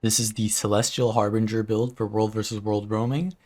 This is the Celestial Harbinger build for World vs. World Roaming.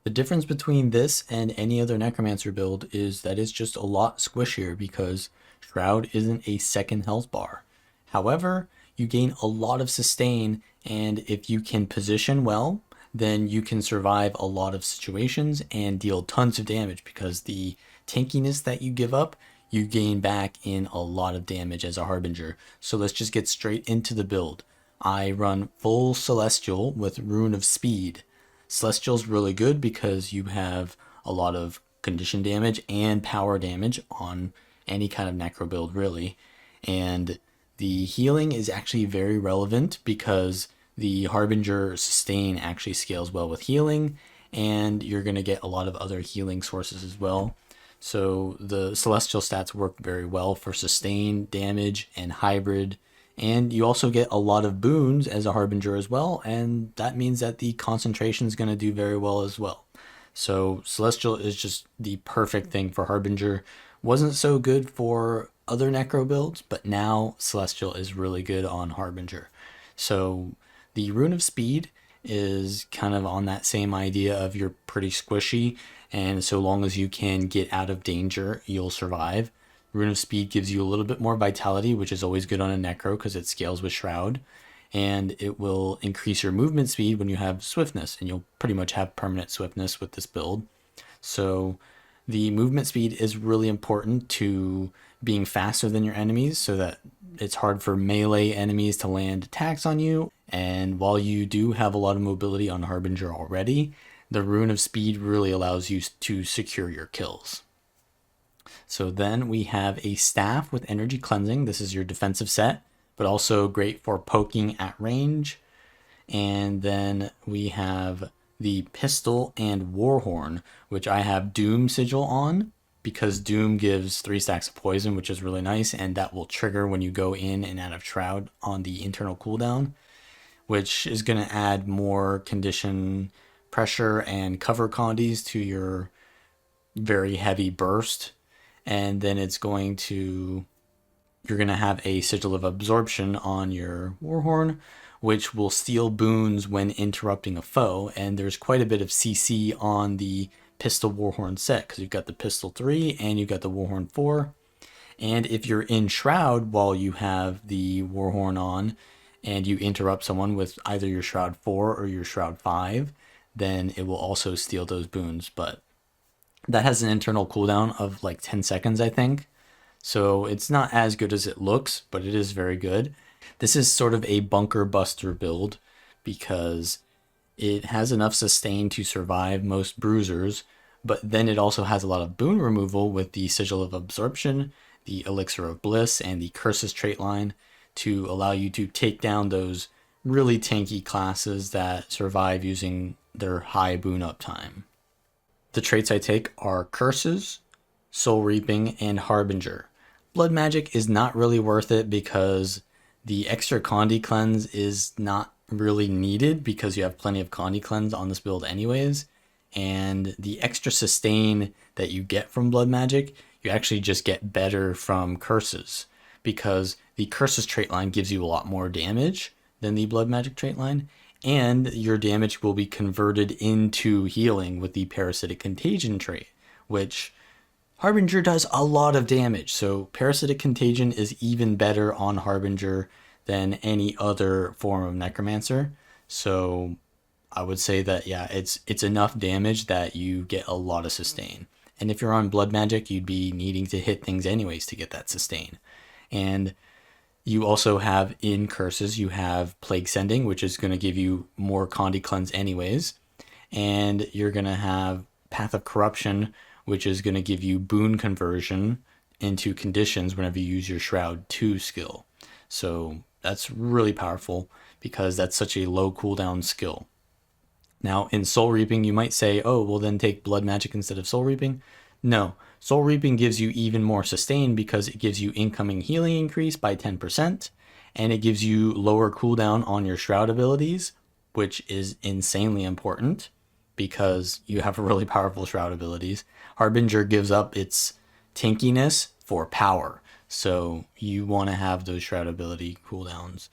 The difference between this and any other Necromancer build is that it's just a lot squishier because Shroud isn't a second health bar. However, you gain a lot of sustain, and if you can position well, then you can survive a lot of situations and deal tons of damage because the tankiness that you give up, you gain back in a lot of damage as a Harbinger. So let's just get straight into the build. I run full Celestial with Rune of Speed. Celestial's really good because you have a lot of condition damage and power damage on any kind of necro build, really. And the healing is actually very relevant because the Harbinger sustain actually scales well with healing, and you're going to get a lot of other healing sources as well. So the Celestial stats work very well for sustain, damage, and hybrid. And you also get a lot of boons as a Harbinger as well, and that means that the concentration is going to do very well as well. So Celestial is just the perfect thing for Harbinger. Wasn't so good for other Necro builds, but now Celestial is really good on Harbinger. So the Rune of Speed is kind of on that same idea of you're pretty squishy, and so long as you can get out of danger, you'll survive. Rune of Speed gives you a little bit more vitality, which is always good on a Necro because it scales with Shroud. And it will increase your movement speed when you have swiftness, and you'll pretty much have permanent swiftness with this build. So the movement speed is really important to being faster than your enemies so that it's hard for melee enemies to land attacks on you. And while you do have a lot of mobility on Harbinger already, the Rune of Speed really allows you to secure your kills. So then we have a staff with energy cleansing. This is your defensive set, but also great for poking at range. And then we have the pistol and warhorn, which I have Doom sigil on because Doom gives 3 stacks of poison, which is really nice, and that will trigger when you go in and out of Shroud on the internal cooldown, which is going to add more condition pressure and cover condies to your very heavy burst. And then it's going to, you're going to have a Sigil of Absorption on your Warhorn, which will steal boons when interrupting a foe. And there's quite a bit of CC on the Pistol Warhorn set because you've got the Pistol 3 and you've got the Warhorn 4. And if you're in Shroud while you have the Warhorn on and you interrupt someone with either your Shroud 4 or your Shroud 5, then it will also steal those boons. But that has an internal cooldown of like 10 seconds, I think. So it's not as good as it looks, but it is very good. This is sort of a bunker buster build because it has enough sustain to survive most bruisers, but then it also has a lot of boon removal with the Sigil of Absorption, the Elixir of Bliss, and the Curses trait line to allow you to take down those really tanky classes that survive using their high boon uptime. The traits I take are Curses, Soul Reaping, and Harbinger. Blood Magic is not really worth it because the extra Condi Cleanse is not really needed because you have plenty of Condi Cleanse on this build anyways. And the extra sustain that you get from Blood Magic, you actually just get better from Curses because the Curses trait line gives you a lot more damage than the Blood Magic trait line. And your damage will be converted into healing with the Parasitic Contagion trait, which Harbinger does a lot of damage. So Parasitic Contagion is even better on Harbinger than any other form of Necromancer. So I would say that, yeah, it's enough damage that you get a lot of sustain. And if you're on Blood Magic, you'd be needing to hit things anyways to get that sustain. And you also have in Curses, you have Plague Sending, which is going to give you more Condi Cleanse anyways. And you're going to have Path of Corruption, which is going to give you boon conversion into conditions whenever you use your Shroud 2 skill. So that's really powerful because that's such a low cooldown skill. Now in Soul Reaping, you might say, oh, well then take Blood Magic instead of Soul Reaping. No, Soul Reaping gives you even more sustain because it gives you incoming healing increase by 10%, and it gives you lower cooldown on your Shroud abilities, which is insanely important because you have really powerful Shroud abilities. Harbinger gives up its tankiness for power, so you want to have those Shroud ability cooldowns.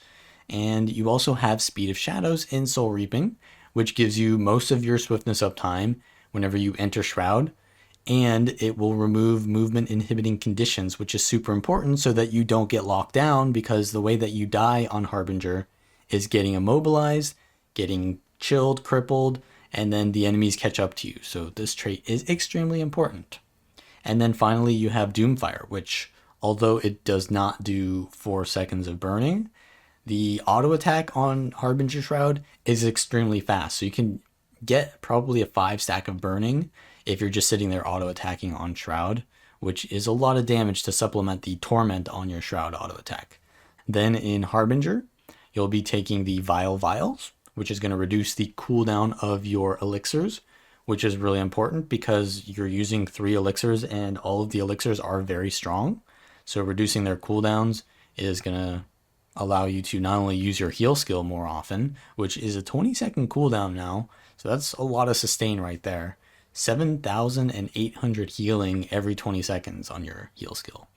And you also have Speed of Shadows in Soul Reaping, which gives you most of your swiftness uptime whenever you enter Shroud. And it will remove movement inhibiting conditions, which is super important so that you don't get locked down, because the way that you die on Harbinger is getting immobilized, getting chilled, crippled, and then the enemies catch up to you. So this trait is extremely important. And then finally you have Doomfire, which although it does not do 4 seconds of burning, the auto attack on Harbinger Shroud is extremely fast. So you can get probably a 5 stack of burning if you're just sitting there auto attacking on Shroud, which is a lot of damage to supplement the Torment on your Shroud auto attack. Then in Harbinger, you'll be taking the Vile Vials, which is going to reduce the cooldown of your elixirs, which is really important because you're using 3 elixirs and all of the elixirs are very strong. So reducing their cooldowns is going to allow you to not only use your heal skill more often, which is a 20-second cooldown now, so that's a lot of sustain right there. 7,800 healing every 20 seconds on your heal skill.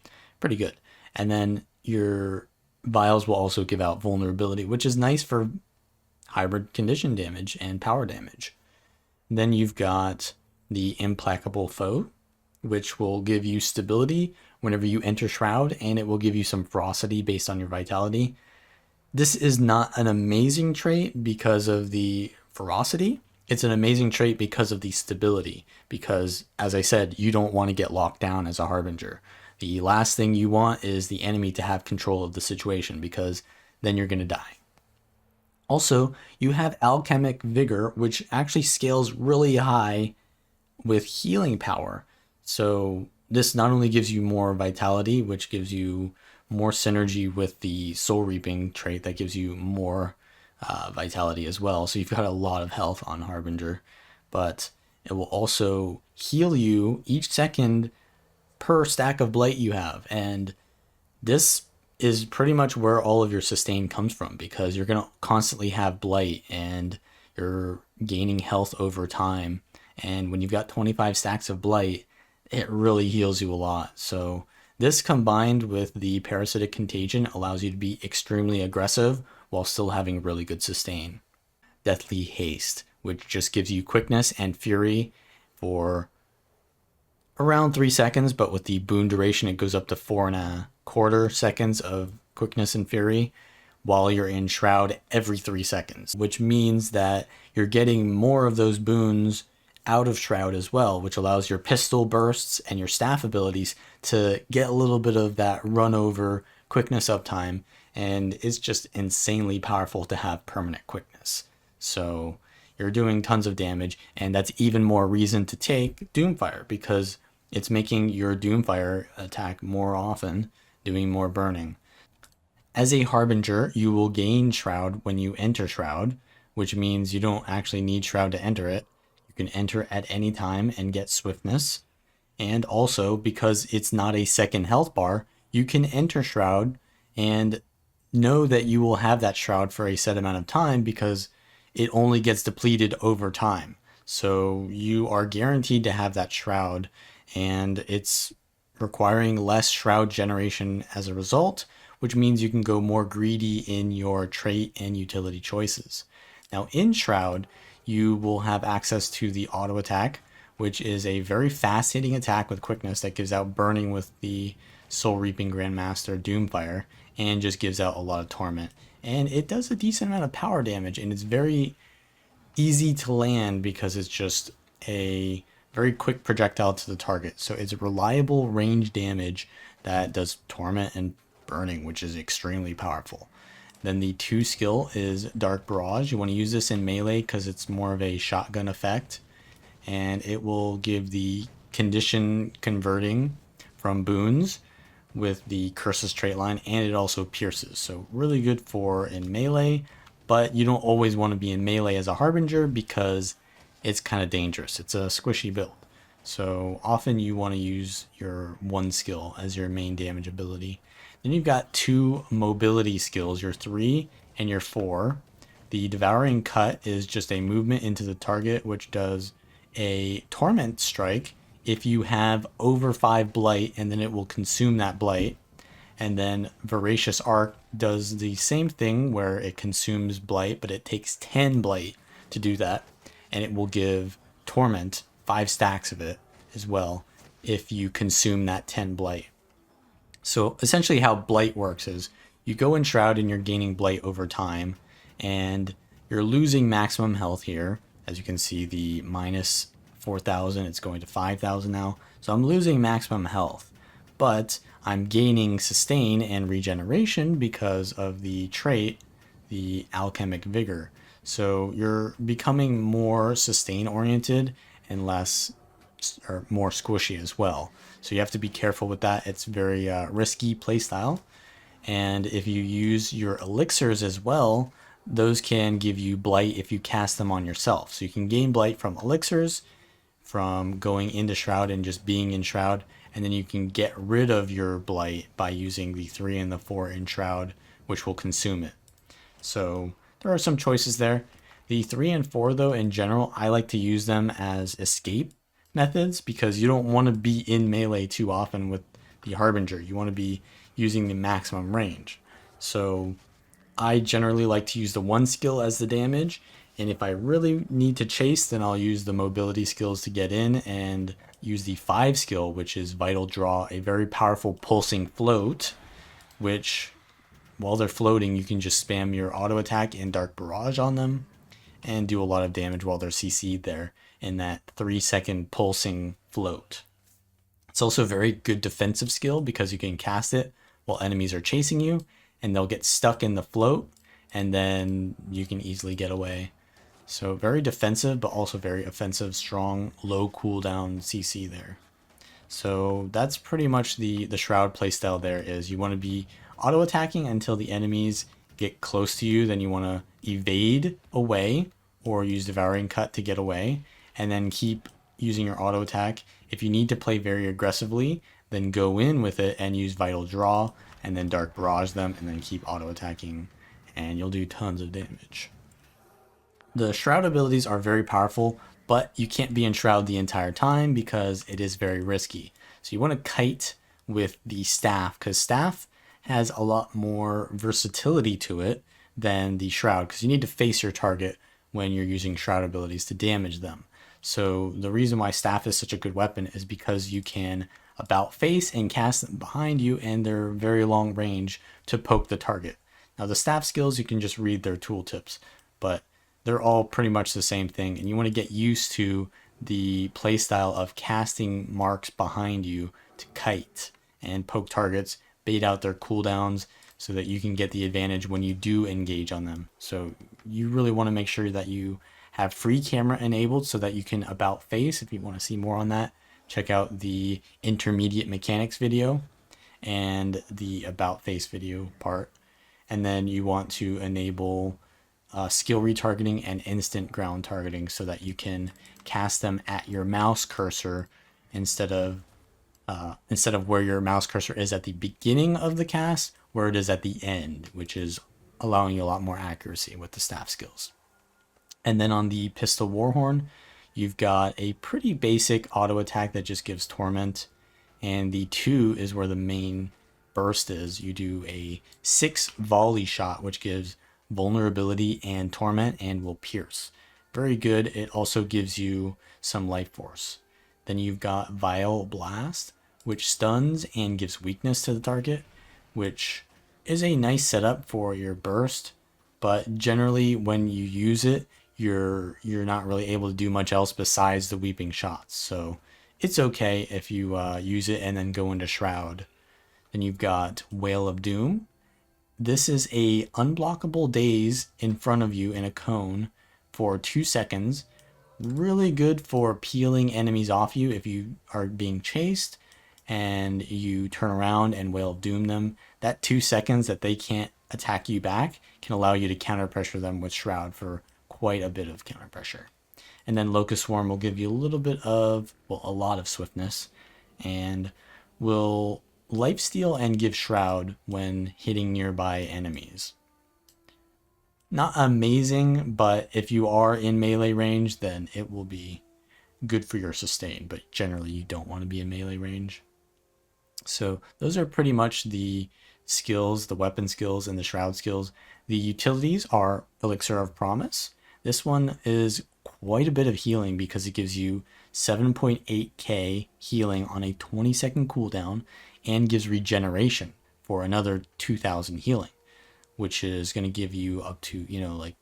Pretty good. And then your vials will also give out vulnerability, which is nice for hybrid condition damage and power damage. Then you've got the Implacable Foe, which will give you stability whenever you enter Shroud, and it will give you some ferocity based on your vitality. This is not an amazing trait because of the ferocity. It's an amazing trait because of the stability, because as I said, you don't want to get locked down as a Harbinger. The last thing you want is the enemy to have control of the situation, because then you're going to die. Also, you have Alchemic Vigor, which actually scales really high with healing power. So this not only gives you more vitality, which gives you more synergy with the Soul Reaping trait that gives you more vitality as well. So you've got a lot of health on Harbinger, but it will also heal you each second per stack of Blight you have. And this is pretty much where all of your sustain comes from, because you're going to constantly have Blight and you're gaining health over time. And when you've got 25 stacks of Blight, it really heals you a lot. So this combined with the Parasitic Contagion allows you to be extremely aggressive while still having really good sustain. Deathly Haste, which just gives you quickness and fury for around 3 seconds, but with the boon duration it goes up to 4.25 seconds of quickness and fury while you're in Shroud every 3 seconds, which means that you're getting more of those boons out of Shroud as well, which allows your pistol bursts and your staff abilities to get a little bit of that run over quickness uptime, and it's just insanely powerful to have permanent quickness. So you're doing tons of damage, and that's even more reason to take Doomfire, because it's making your Doomfire attack more often, doing more burning. As a Harbinger, you will gain Shroud when you enter Shroud, which means you don't actually need Shroud to enter it. You can enter at any time and get swiftness. And also, because it's not a second health bar, you can enter Shroud and know that you will have that Shroud for a set amount of time, because it only gets depleted over time. So you are guaranteed to have that Shroud, and it's requiring less Shroud generation as a result, which means you can go more greedy in your trait and utility choices. Now in Shroud, you will have access to the auto attack, which is a very fast hitting attack with quickness that gives out burning with the Soul Reaping Grandmaster Doomfire, and just gives out a lot of torment. And it does a decent amount of power damage, and it's very easy to land because it's just a very quick projectile to the target. So it's reliable range damage that does torment and burning, which is extremely powerful. Then the 2 skill is Dark Barrage. You want to use this in melee because it's more of a shotgun effect, and it will give the condition converting from boons with the Curses trait line, and it also pierces. So really good for in melee, but you don't always want to be in melee as a Harbinger because it's kind of dangerous. It's a squishy build. So often you want to use your 1 skill as your main damage ability. Then you've got 2 mobility skills, your 3 and your 4. The Devouring Cut is just a movement into the target, which does a Torment Strike if you have over 5 Blight, and then it will consume that Blight. And then Voracious Arc does the same thing where it consumes blight, but it takes 10 blight to do that, and it will give torment 5 stacks of it as well if you consume that 10 blight. So essentially how blight works is you go in shroud and you're gaining blight over time, and you're losing maximum health here. As you can see, the minus 4,000, it's going to 5,000 now. So I'm losing maximum health, but I'm gaining sustain and regeneration because of the trait, the alchemic vigor. So you're becoming more sustain oriented and less or more squishy as well. So you have to be careful with that. It's very risky playstyle. And if you use your elixirs as well, those can give you blight if you cast them on yourself. So you can gain blight from elixirs, from going into shroud and just being in shroud, and then you can get rid of your blight by using the 3 and the 4 in shroud, which will consume it. So there are some choices there. The 3 and 4 though, in general, I like to use them as escape methods because you don't want to be in melee too often with the Harbinger. You want to be using the maximum range. So I generally like to use the 1 skill as the damage, and if I really need to chase, then I'll use the mobility skills to get in and use the 5 skill, which is Vital Draw, a very powerful pulsing float, which while they're floating, you can just spam your auto attack and Dark Barrage on them and do a lot of damage while they're CC'd there in that 3-second pulsing float. It's also a very good defensive skill because you can cast it while enemies are chasing you and they'll get stuck in the float and then you can easily get away. So very defensive, but also very offensive, strong, low cooldown CC there. So that's pretty much the Shroud playstyle there is you want to be auto attacking until the enemies get close to you, then you want to evade away or use Devouring Cut to get away, and then keep using your auto attack. If you need to play very aggressively, then go in with it and use Vital Draw and then Dark Barrage them and then keep auto attacking and you'll do tons of damage. The Shroud abilities are very powerful, but you can't be in Shroud the entire time because it is very risky. So you want to kite with the staff because staff has a lot more versatility to it than the Shroud because you need to face your target when you're using Shroud abilities to damage them. So the reason why staff is such a good weapon is because you can about face and cast them behind you and they're very long range to poke the target. Now the staff skills, you can just read their tooltips, but they're all pretty much the same thing, and you want to get used to the playstyle of casting marks behind you to kite and poke targets, bait out their cooldowns so that you can get the advantage when you do engage on them. So you really want to make sure that you have free camera enabled so that you can about face. If you want to see more on that, check out the intermediate mechanics video and the about face video part. And then you want to enable skill retargeting and instant ground targeting so that you can cast them at your mouse cursor instead of where your mouse cursor is at the beginning of the cast, where it is at the end, which is allowing you a lot more accuracy with the staff skills. And then on the pistol warhorn, you've got a pretty basic auto attack that just gives torment, and the 2 is where the main burst is. You do a 6 volley shot, which gives vulnerability and torment and will pierce. Very good. It also gives you some life force. Then you've got Vile Blast, which stuns and gives weakness to the target, which is a nice setup for your burst, but generally when you use it, you're not really able to do much else besides the weeping shots. So it's okay if you use it and then go into Shroud. Then you've got Whale of Doom. This is a unblockable daze in front of you in a cone for 2 seconds. Really good for peeling enemies off you if you are being chased and you turn around and Whale of Doom them. That 2 seconds that they can't attack you back can allow you to counter pressure them with Shroud for quite a bit of counter pressure. And then Locust Swarm will give you a little bit of, well, a lot of swiftness and will lifesteal and give Shroud when hitting nearby enemies. Not amazing, but if you are in melee range, then it will be good for your sustain, but generally you don't want to be in melee range. So those are pretty much the skills, the weapon skills, and the shroud skills. The utilities are Elixir of Promise. This one is quite a bit of healing because it gives you 7.8k healing on a 20-second cooldown and gives regeneration for another 2000 healing, which is going to give you up to, like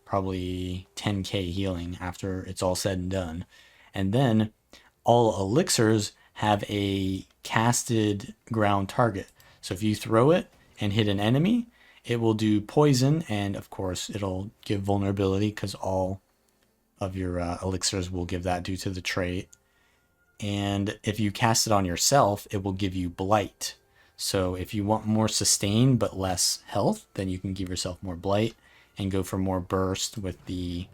probably 10k healing after it's all said and done. And then all elixirs have a casted ground target. So if you throw it and hit an enemy, it will do poison, and of course it'll give vulnerability because all of your elixirs will give that due to the trait. And if you cast it on yourself, it will give you blight. So if you want more sustain but less health, then you can give yourself more blight and go for more burst with the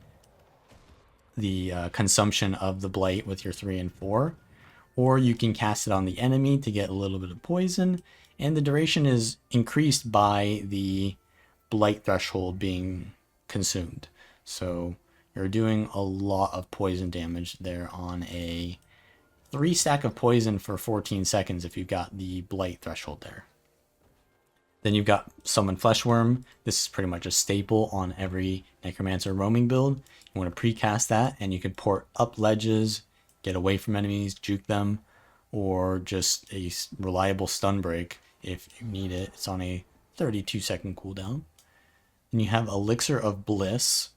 consumption of the blight with your 3 and 4. Or you can cast it on the enemy to get a little bit of poison, and the duration is increased by the blight threshold being consumed. So you're doing a lot of poison damage there on a 3 stack of poison for 14 seconds if you've got the blight threshold there. Then you've got Summon Fleshworm. This is pretty much a staple on every Necromancer roaming build. You want to precast that, and you can port up ledges, get away from enemies, juke them, or just a reliable stun break if you need it. It's on a 32-second cooldown. Then you have Elixir of Bliss,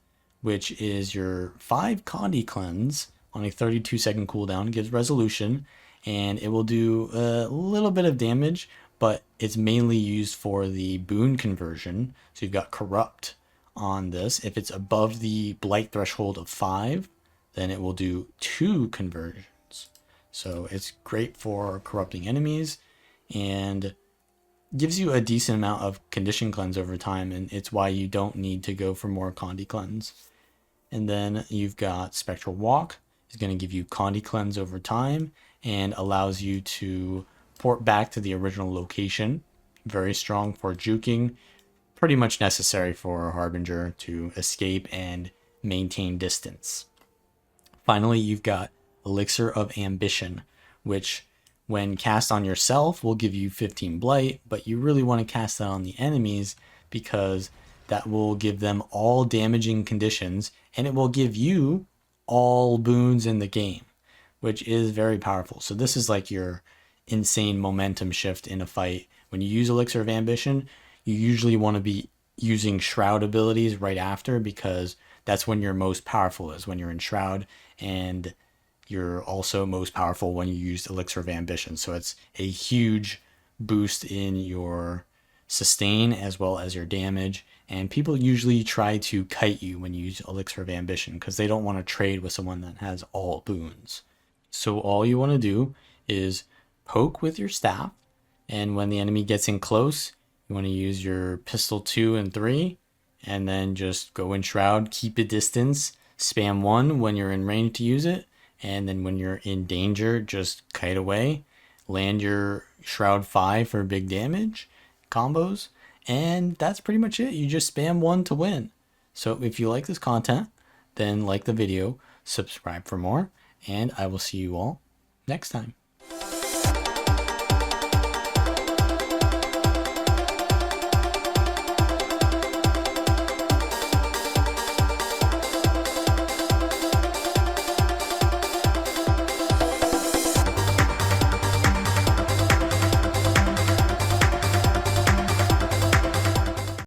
which is your 5 Condi cleanse on a 32-second cooldown. It gives resolution, and it will do a little bit of damage, but it's mainly used for the boon conversion. So you've got Corrupt on this. If it's above the blight threshold of 5, then it will do 2 conversions. So it's great for corrupting enemies and gives you a decent amount of condition cleanse over time, and it's why you don't need to go for more Condi cleanse. And then you've got Spectral Walk. It's going to give you Condi cleanse over time and allows you to port back to the original location. Very strong for juking. Pretty much necessary for a Harbinger to escape and maintain distance. Finally, you've got Elixir of Ambition, which when cast on yourself will give you 15 blight, but you really want to cast that on the enemies because that will give them all damaging conditions, and it will give you all boons in the game, which is very powerful. So this is like your insane momentum shift in a fight. When you use Elixir of Ambition, you usually want to be using Shroud abilities right after, because that's when you're most powerful, is when you're in Shroud, and you're also most powerful when you use Elixir of Ambition. So it's a huge boost in your sustain as well as your damage, and people usually try to kite you when you use Elixir of Ambition because they don't want to trade with someone that has all boons. So all you want to do is poke with your staff, and when the enemy gets in close, you want to use your pistol 2 and 3, and then just go in Shroud, keep a distance, spam 1 when you're in range to use it, and then when you're in danger, just kite away, land your Shroud 5 for big damage combos, and that's pretty much it. You just spam 1 to win. So if you like this content, then like the video, subscribe for more, and I will see you all next time.